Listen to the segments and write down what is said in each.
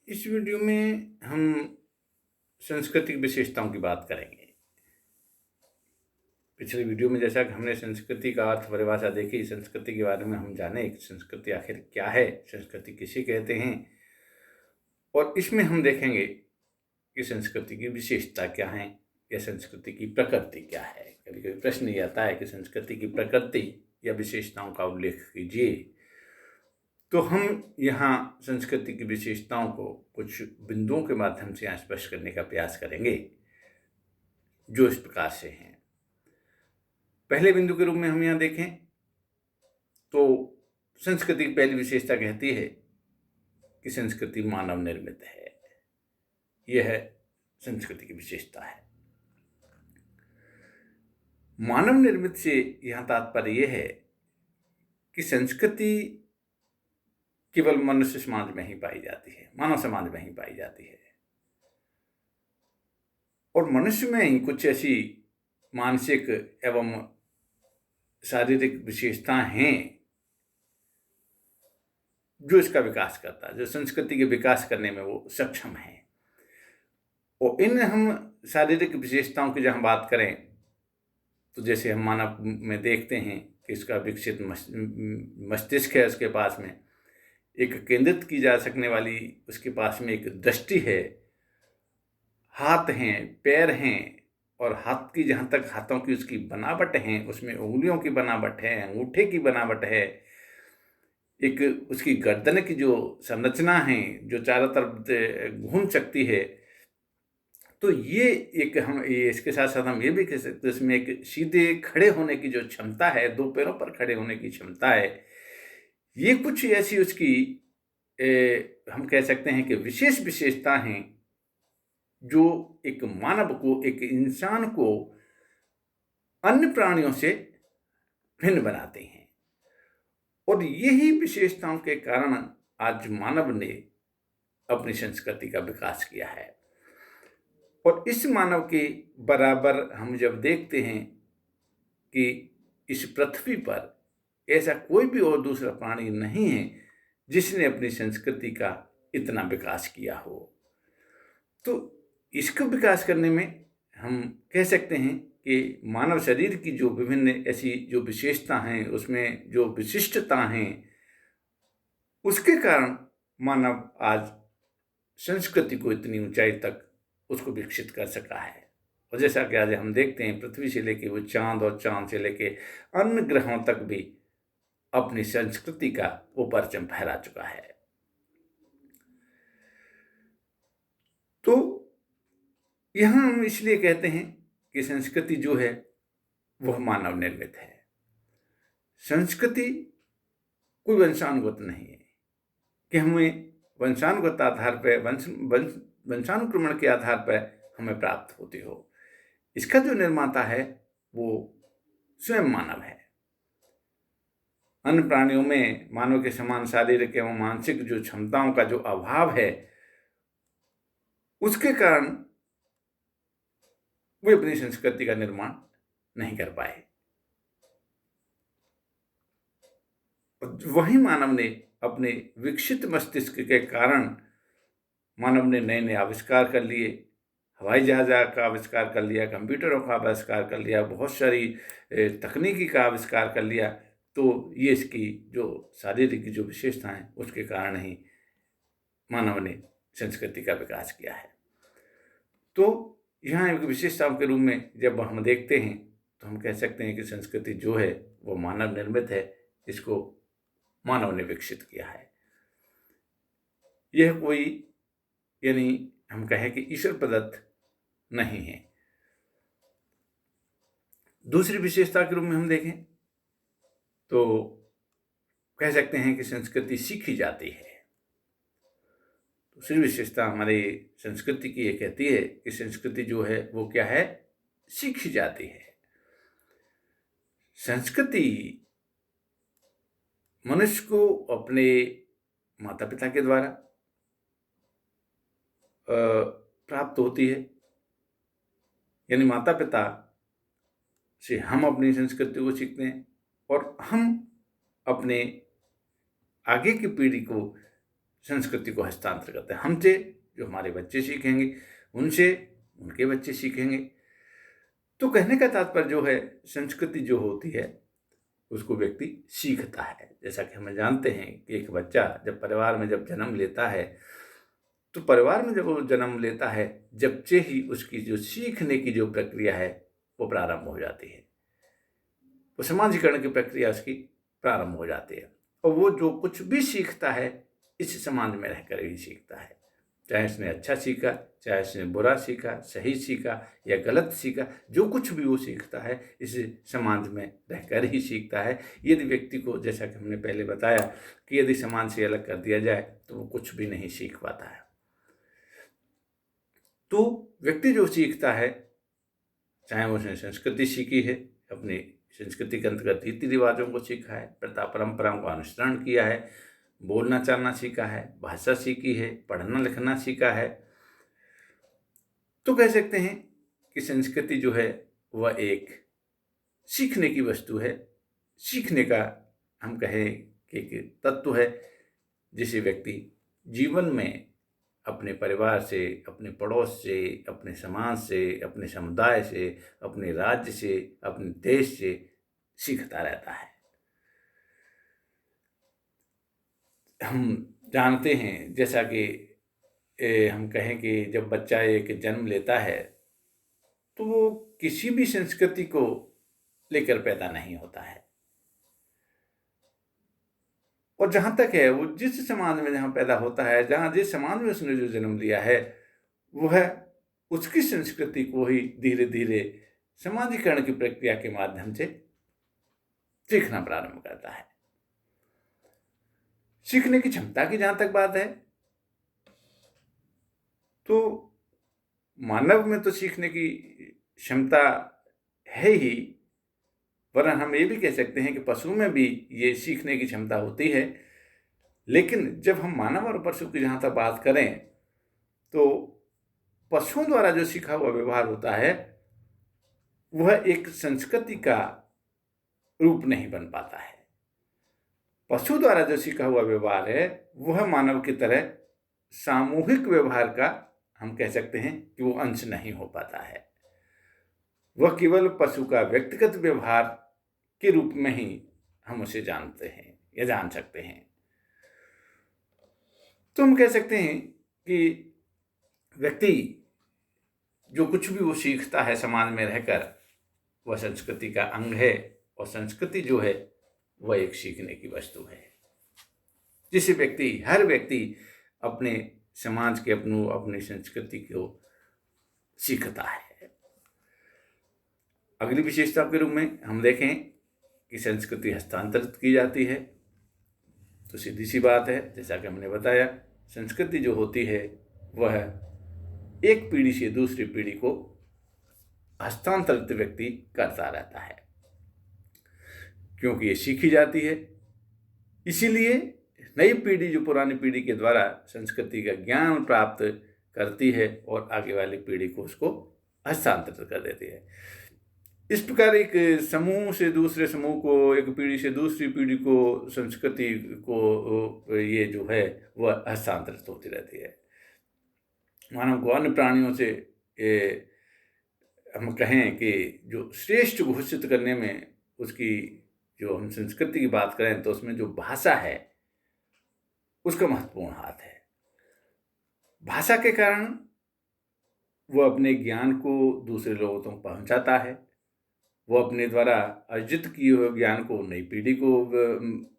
इस वीडियो में हम सांस्कृतिक विशेषताओं की बात करेंगे। पिछले वीडियो में जैसा कि हमने संस्कृति का अर्थ परिभाषा देखी, संस्कृति के बारे में हम जाने कि संस्कृति आखिर क्या है, संस्कृति किसे कहते हैं, और इसमें हम देखेंगे कि संस्कृति की विशेषता क्या है या संस्कृति की प्रकृति क्या है। कभी कभी प्रश्न ये आता है कि संस्कृति की प्रकृति या विशेषताओं का उल्लेख कीजिए। तो हम यहाँ संस्कृति की विशेषताओं को कुछ बिंदुओं के माध्यम से यहाँ स्पष्ट करने का प्रयास करेंगे, जो इस प्रकार से हैं। पहले बिंदु के रूप में हम यहाँ देखें तो संस्कृति की पहली विशेषता कहती है कि संस्कृति मानव निर्मित है। यह संस्कृति की विशेषता है। मानव निर्मित से यहाँ तात्पर्य यह है कि संस्कृति केवल मनुष्य समाज में ही पाई जाती है, मानव समाज में ही पाई जाती है, और मनुष्य में ही कुछ ऐसी मानसिक एवं शारीरिक विशेषताएं हैं जो इसका विकास करता है, जो संस्कृति के विकास करने में वो सक्षम है। और इन हम शारीरिक विशेषताओं की जहाँ बात करें तो जैसे हम मानव में देखते हैं कि इसका विकसित मस्तिष्क है, उसके पास में एक केंद्रित की जा सकने वाली, उसके पास में एक दृष्टि है, हाथ हैं, पैर हैं, और हाथ की जहाँ तक हाथों की उसकी बनावट है, उसमें उंगलियों की बनावट है, अंगूठे की बनावट है, एक उसकी गर्दन की जो संरचना है जो चारों तरफ घूम सकती है। तो ये एक हम ये इसके साथ साथ हम ये भी कह सकते हैं इसमें एक सीधे खड़े होने की जो क्षमता है, दो पैरों पर खड़े होने की क्षमता है। ये कुछ ऐसी उसकी हम कह सकते हैं कि विशेष विशेषता हैं जो एक मानव को, एक इंसान को अन्य प्राणियों से भिन्न बनाते हैं। और यही विशेषताओं के कारण आज मानव ने अपनी संस्कृति का विकास किया है। और इस मानव के बराबर हम जब देखते हैं कि इस पृथ्वी पर ऐसा कोई भी और दूसरा प्राणी नहीं है जिसने अपनी संस्कृति का इतना विकास किया हो, तो इसको विकास करने में हम कह सकते हैं कि मानव शरीर की जो विभिन्न ऐसी जो विशेषता हैं, उसमें जो विशिष्टता हैं, उसके कारण मानव आज संस्कृति को इतनी ऊंचाई तक उसको विकसित कर सका है। और जैसा कि आज हम देखते हैं पृथ्वी से लेके वो चांद और चांद से लेके अन्य ग्रहों तक भी अपनी संस्कृति का वो परचम फहरा चुका है। तो यहाँ हम इसलिए कहते हैं कि संस्कृति जो है वह मानव निर्मित है। संस्कृति कोई वंशानुगत नहीं है कि हमें वंशानुगत आधार पर वंशानुक्रमण के आधार पर हमें प्राप्त होती हो। इसका जो निर्माता है वो स्वयं मानव है। अन्य प्राणियों में मानव के समान शारीरिक एवं मानसिक जो क्षमताओं का जो अभाव है, उसके कारण वे अपनी संस्कृति का निर्माण नहीं कर पाए। वही मानव ने अपने विकसित मस्तिष्क के कारण मानव ने नए नए आविष्कार कर लिए, हवाई जहाज का आविष्कार कर लिया, कंप्यूटरों का आविष्कार कर लिया, बहुत सारी तकनीकी का आविष्कार कर लिया। तो ये इसकी जो शारीरिक जो विशेषता है उसके कारण ही मानव ने संस्कृति का विकास किया है। तो यहाँ एक विशेषताओं के रूप में जब हम देखते हैं तो हम कह सकते हैं कि संस्कृति जो है वो मानव निर्मित है, इसको मानव ने विकसित किया है। यह कोई यानी हम कहें कि ईश्वर प्रदत्त नहीं है। दूसरी विशेषता के रूप में हम देखें तो कह सकते हैं कि संस्कृति सीखी जाती है। दूसरी विशेषता हमारी संस्कृति की ये कहती है कि संस्कृति जो है वो क्या है, सीखी जाती है। संस्कृति मनुष्य को अपने माता पिता के द्वारा प्राप्त होती है। यानी माता पिता से हम अपनी संस्कृति को सीखते हैं और हम अपने आगे की पीढ़ी को संस्कृति को हस्तांतर करते हैं। हमसे जो हमारे बच्चे सीखेंगे, उनसे उनके बच्चे सीखेंगे। तो कहने का तात्पर्य जो है, संस्कृति जो होती है उसको व्यक्ति सीखता है। जैसा कि हम जानते हैं कि एक बच्चा जब परिवार में जब जन्म लेता है, तो परिवार में जब वो जन्म लेता है, जब से ही उसकी जो सीखने की जो प्रक्रिया है वो प्रारंभ हो जाती है। वो समाजीकरण की प्रक्रिया उसकी प्रारंभ हो जाती है, और वो जो कुछ भी सीखता है इस समाज में रहकर ही सीखता है। चाहे उसने अच्छा सीखा, चाहे उसने बुरा सीखा, सही सीखा या गलत सीखा, जो कुछ भी वो सीखता है इस समाज में रहकर ही सीखता है। यदि व्यक्ति को, जैसा कि हमने पहले बताया, कि यदि समाज से अलग कर दिया जाए तो वो कुछ भी नहीं सीख पाता है। तो व्यक्ति जो सीखता है, चाहे उसने संस्कृति सीखी है, अपनी संस्कृति के अंतर्गत रीति रिवाजों को सीखा है, प्रथा परंपराओं का अनुसरण किया है, बोलना चालना सीखा है, भाषा सीखी है, पढ़ना लिखना सीखा है, तो कह सकते हैं कि संस्कृति जो है वह एक सीखने की वस्तु है। सीखने का हम कहें कि एक तत्व है, जिसे व्यक्ति जीवन में अपने परिवार से, अपने पड़ोस से, अपने समाज से, अपने समुदाय से, अपने राज्य से, अपने देश से सीखता रहता है। हम जानते हैं, जैसा कि हम कहें कि जब बच्चा एक जन्म लेता है तो वो किसी भी संस्कृति को लेकर पैदा नहीं होता है, और जहाँ तक है वो जिस समाज में जहाँ पैदा होता है, जहाँ जिस समाज में उसने जो जन्म लिया है, वह उसकी संस्कृति को ही धीरे धीरे समाजीकरण की प्रक्रिया के माध्यम से सीखना प्रारंभ करता है। सीखने की क्षमता की जहाँ तक बात है, तो मानव में तो सीखने की क्षमता है ही, वरन हम ये भी कह सकते हैं कि पशु में भी ये सीखने की क्षमता होती है। लेकिन जब हम मानव और पशु की जहाँ तक बात करें, तो पशुओं द्वारा जो सीखा हुआ व्यवहार होता है वह एक संस्कृति का रूप नहीं बन पाता है। पशु द्वारा जो सीखा हुआ व्यवहार है वह मानव की तरह सामूहिक व्यवहार का हम कह सकते हैं कि वो अंश नहीं हो पाता है। वह केवल पशु का व्यक्तिगत व्यवहार के रूप में ही हम उसे जानते हैं या जान सकते हैं। तो हम कह सकते हैं कि व्यक्ति जो कुछ भी वो सीखता है समाज में रहकर, वह संस्कृति का अंग है, और संस्कृति जो है वह एक सीखने की वस्तु है, जिसे हर व्यक्ति अपने समाज के, अपनी संस्कृति को सीखता है। अगली विशेषता के रूप में हम देखें कि संस्कृति हस्तांतरित की जाती है, तो सीधी सी बात है, जैसा कि हमने बताया, संस्कृति जो होती है वह एक पीढ़ी से दूसरी पीढ़ी को हस्तांतरित व्यक्ति करता रहता है, क्योंकि ये सीखी जाती है। इसीलिए नई पीढ़ी जो पुरानी पीढ़ी के द्वारा संस्कृति का ज्ञान प्राप्त करती है और आगे वाली पीढ़ी को उसको हस्तांतरित कर देती है। इस प्रकार एक समूह से दूसरे समूह को, एक पीढ़ी से दूसरी पीढ़ी को संस्कृति को ये जो है वह हस्तांतरित होती रहती है। मानव को अन्य प्राणियों से हम कहें कि जो श्रेष्ठ घोषित करने में उसकी, जो हम संस्कृति की बात करें तो उसमें जो भाषा है उसका महत्वपूर्ण हाथ है। भाषा के कारण वो अपने ज्ञान को दूसरे लोगों तक पहुंचाता है, वो अपने द्वारा अर्जित किए हुए ज्ञान को नई पीढ़ी को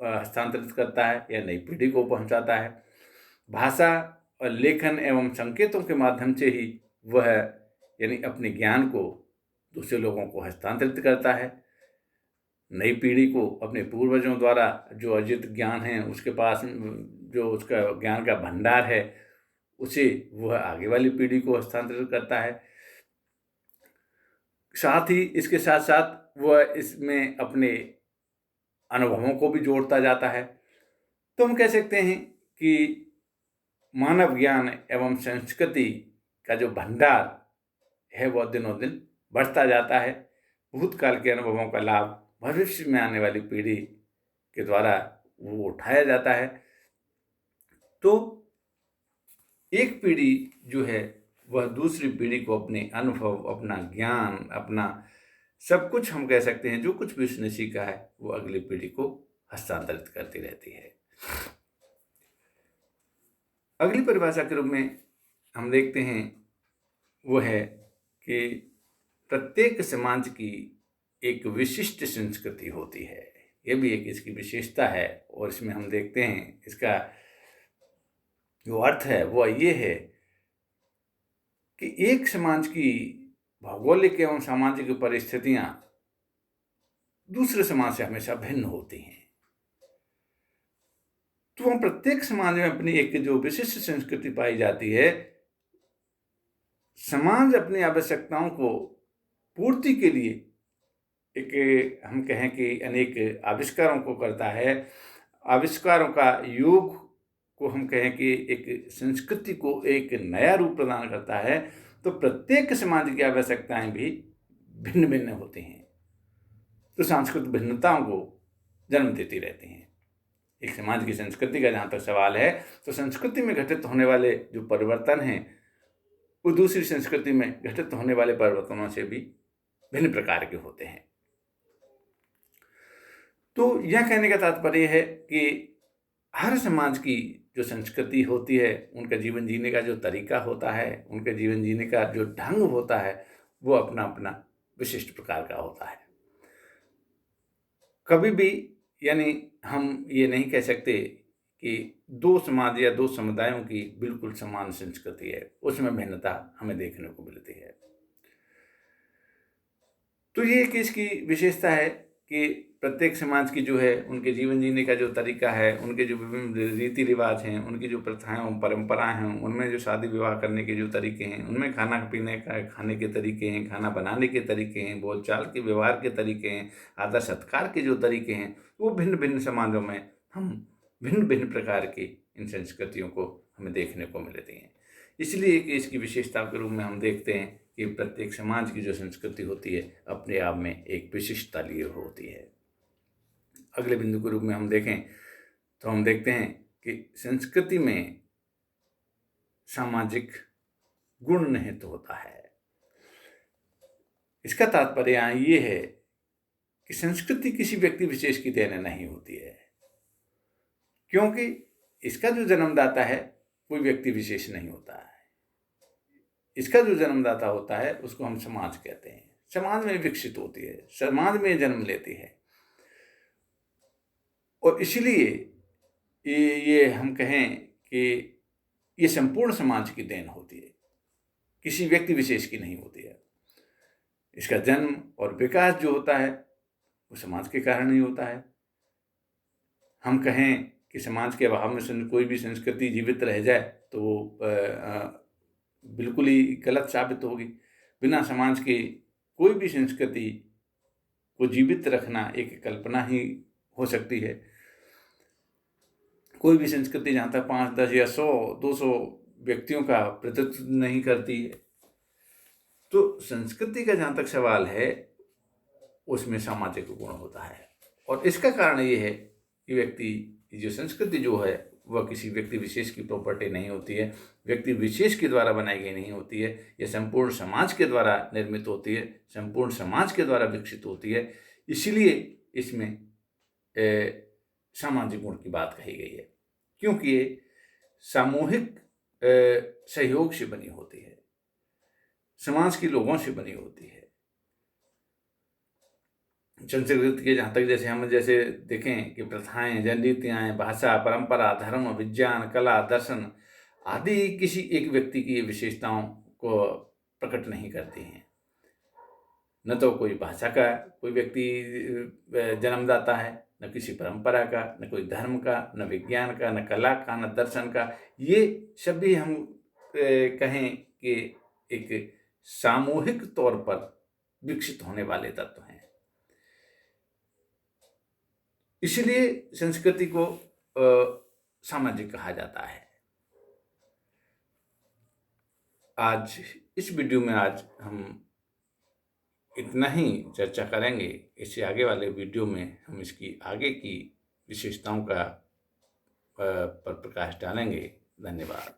हस्तांतरित करता है या नई पीढ़ी को पहुंचाता है। भाषा और लेखन एवं संकेतों के माध्यम से ही वह यानी अपने ज्ञान को दूसरे लोगों को हस्तांतरित करता है। नई पीढ़ी को अपने पूर्वजों द्वारा जो अर्जित ज्ञान है, उसके पास जो उसका ज्ञान का भंडार है, उसे वह आगे वाली पीढ़ी को हस्तांतरित करता है। साथ ही इसके साथ साथ वह इसमें अपने अनुभवों को भी जोड़ता जाता है। तो हम कह सकते हैं कि मानव ज्ञान एवं संस्कृति का जो भंडार है वह दिनों दिन बढ़ता जाता है। भूतकाल के अनुभवों का लाभ भविष्य में आने वाली पीढ़ी के द्वारा वो उठाया जाता है। तो एक पीढ़ी जो है वह दूसरी पीढ़ी को अपने अनुभव, अपना ज्ञान, अपना सब कुछ, हम कह सकते हैं जो कुछ भी उसने सीखा है वो अगली पीढ़ी को हस्तांतरित करती रहती है। अगली परिभाषा के रूप में हम देखते हैं वो है कि प्रत्येक समाज की एक विशिष्ट संस्कृति होती है। ये भी एक इसकी विशेषता है और इसमें हम देखते हैं इसका जो अर्थ है वो ये है कि एक समाज की भौगोलिक एवं सामाजिक परिस्थितियां दूसरे समाज से हमेशा भिन्न होती हैं। तो हम प्रत्येक समाज में अपनी एक जो विशिष्ट संस्कृति पाई जाती है। समाज अपनी आवश्यकताओं को पूर्ति के लिए एक, हम कहें कि अनेक आविष्कारों को करता है। आविष्कारों का योग को हम कहें कि एक संस्कृति को एक नया रूप प्रदान करता है। तो प्रत्येक समाज की आवश्यकताएं भी भिन्न भिन्न होती हैं, तो सांस्कृतिक भिन्नताओं को जन्म देती रहती हैं। एक समाज की संस्कृति का जहाँ तक सवाल है, तो संस्कृति में घटित होने वाले जो परिवर्तन हैं वो दूसरी संस्कृति में घटित होने वाले परिवर्तनों से भी भिन्न प्रकार के होते हैं। तो यह कहने का तात्पर्य है कि हर समाज की जो संस्कृति होती है, उनका जीवन जीने का जो तरीका होता है, उनके जीवन जीने का जो ढंग होता है, वो अपना अपना विशिष्ट प्रकार का होता है। कभी भी यानी हम ये नहीं कह सकते कि दो समाज या दो समुदायों की बिल्कुल समान संस्कृति है, उसमें भिन्नता हमें देखने को मिलती है। तो ये एक इसकी विशेषता है कि प्रत्येक समाज की जो है उनके जीवन जीने का जो तरीका है, उनके जो विभिन्न रीति रिवाज हैं, उनकी जो प्रथाएं परंपराएं हैं, उनमें जो शादी विवाह करने के जो तरीके हैं, उनमें खाना पीने का खाने के तरीके हैं, खाना बनाने के तरीके हैं, बोलचाल के व्यवहार के तरीके हैं, आदर सत्कार के जो तरीके हैं, वो भिन्न भिन्न समाजों में हम भिन्न भिन्न प्रकार की इन संस्कृतियों को हमें देखने को मिलती हैं। इसलिए कि इसकी विशेषता के रूप में हम देखते हैं कि प्रत्येक समाज की जो संस्कृति होती है अपने आप में एक विशिष्टता लिए होती है। अगले बिंदु के रूप में हम देखें तो हम देखते हैं कि संस्कृति में सामाजिक गुण निहित होता है। इसका तात्पर्य यहाँ ये है कि संस्कृति किसी व्यक्ति विशेष की देन नहीं होती है, क्योंकि इसका जो जन्मदाता है कोई व्यक्ति विशेष नहीं होता है। इसका जो जन्मदाता होता है उसको हम समाज कहते हैं। समाज में विकसित होती है, समाज में जन्म लेती है, और इसलिए ये हम कहें कि ये संपूर्ण समाज की देन होती है, किसी व्यक्ति विशेष की नहीं होती है। इसका जन्म और विकास जो होता है वो समाज के कारण ही होता है। हम कहें कि समाज के अभाव में कोई भी संस्कृति जीवित रह जाए तो वो बिल्कुल ही गलत साबित होगी। बिना समाज के कोई भी संस्कृति को जीवित रखना एक कल्पना ही हो सकती है। कोई भी संस्कृति जहाँ तक 5, 10 या 100, 200 व्यक्तियों का प्रतिनिधित्व नहीं करती है। तो संस्कृति का जहाँ तक सवाल है उसमें सामाजिक गुण होता है, और इसका कारण ये है कि व्यक्ति जो संस्कृति जो है वह किसी व्यक्ति विशेष की प्रॉपर्टी नहीं होती है, व्यक्ति विशेष के द्वारा बनाई गई नहीं होती है। यह संपूर्ण समाज के द्वारा निर्मित होती है, संपूर्ण समाज के द्वारा विकसित होती है। इसलिए इसमें सामाजिक गुण की बात कही गई है, क्योंकि ये सामूहिक सहयोग से बनी होती है, समाज के लोगों से बनी होती है। संस्कृति के जहाँ तक जैसे हम देखें कि प्रथाएं, जनरीतियाँ, भाषा, परंपरा, धर्म, विज्ञान, कला, दर्शन आदि किसी एक व्यक्ति की विशेषताओं को प्रकट नहीं करती हैं। न तो कोई भाषा का कोई व्यक्ति जन्मदाता है, न किसी परंपरा का, न कोई धर्म का, न विज्ञान का, न कला का, न दर्शन का। ये सभी हम कहें कि एक सामूहिक तौर पर विकसित होने वाले तत्व हैं। इसलिए संस्कृति को सामाजिक कहा जाता है। आज इस वीडियो में हम इतना ही चर्चा करेंगे। इससे आगे वाले वीडियो में हम इसकी आगे की विशेषताओं का पर प्रकाश डालेंगे। धन्यवाद।